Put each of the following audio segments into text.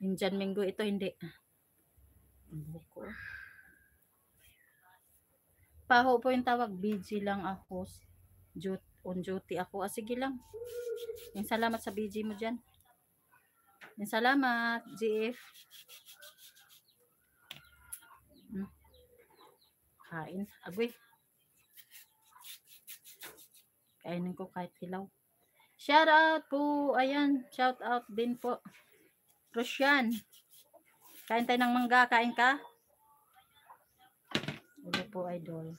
Indian mango ito, hindi. Buko. Paho po yung tawag. BG lang ako. On duty ako. Sige lang. Yung salamat sa BG mo dyan. Yung salamat, GF. Kain. Agoy. Kainin ko kahit hilaw. Shout out po. Ayan. Shout out din po. Rosyan. Kain tayo ng mangga. Kain ka? Wala po, idol.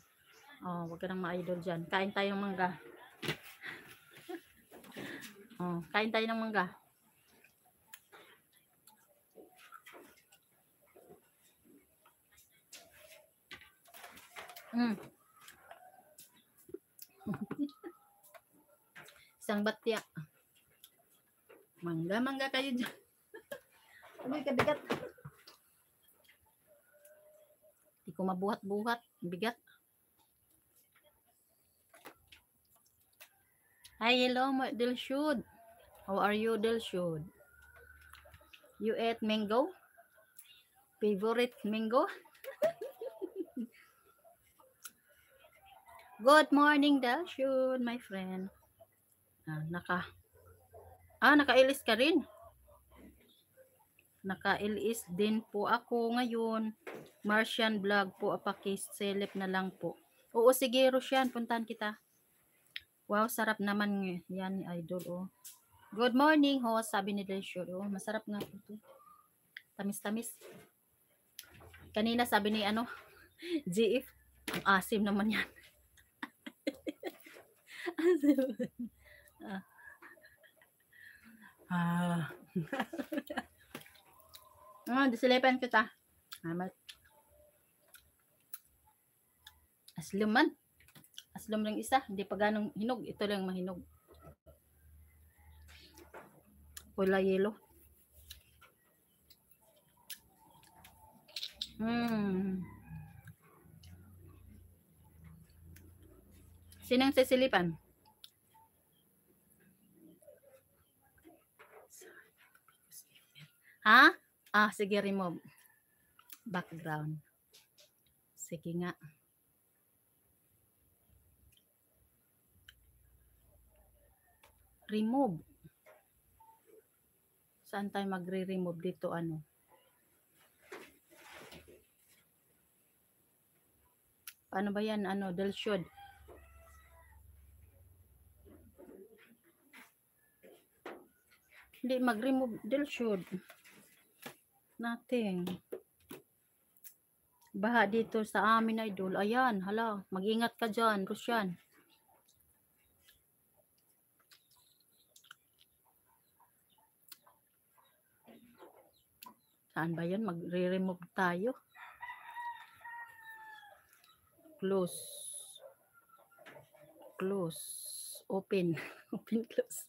Oh, wag ka nang ma-idol dyan. Kain tayo ng mangga. Oh, kain tayo ng mangga. Isang batya. Mangga kayo dyan. Ano yung kabigat? Hindi ko mabuhat-buhat. Bigat. Hi, hello, Dilshud. How are you, Dilshud? You ate mango? Favorite mango? Good morning, Dilshud, my friend. Nakailis ka rin. Nakailis din po ako ngayon. Martian vlog po, pakiselip na lang po. Oo, sige, Rosyan, puntahan kita. Wow, sarap naman yan, idol. Oh. Good morning, host, sabi ni Dilshud. Oh, masarap nga po ito. Tamis-tamis. Kanina sabi ni GF, ang asim naman yan. Disilipan kita. Asluman. Aslum lang isa. Hindi pa ganong hinog. Ito lang mahinog. Pula yelo. Sinang sisilipan? Ha? Sige, remove. Background. Sige nga. Remove. Saan tayo magre-remove dito? Paano ba yan? Dilshud. Hindi mag-remove. Dilshud. Nothing. Baha dito sa amin, idol. Ayan, hala. Mag-ingat ka dyan, Rosyan. Saan ba yan? Magre-remove tayo. Close. Close. Open. Open, close.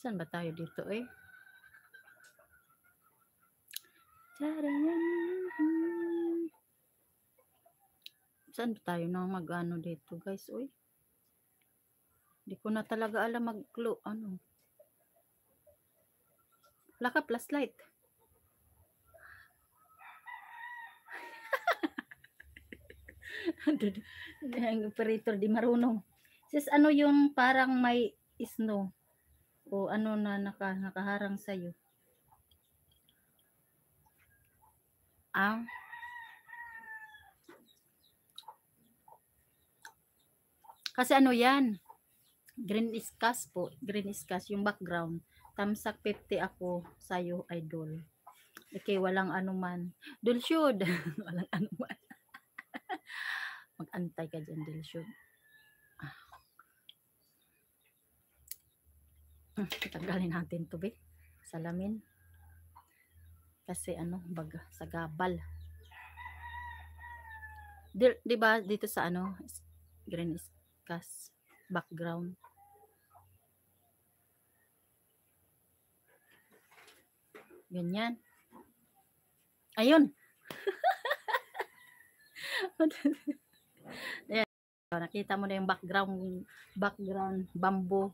Saan ba tayo dito eh? Saan ba tayo na mag-ano dito, guys? Uy. Hindi ko na talaga alam Wala ka, flashlight. Ang operator di marunong. Sis, yung parang may snow? O na nakaharang sa'yo? Kasi yan? Green iskas po. Green iskas yung background. Tamsak 50 ako sa'yo, idol. Okay, walang anuman. Dilshud. Walang anuman. Mag-antay ka dyan, Dilshud. Tanggalin natin to, be. Salamin. Kasi baga, sa gabal. Diba dito sa green iskas background. Ganyan. Ayun. Ayan. Nakita mo na yung background bamboo.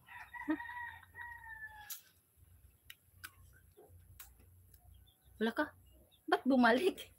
Hala ka, ba't bumalik?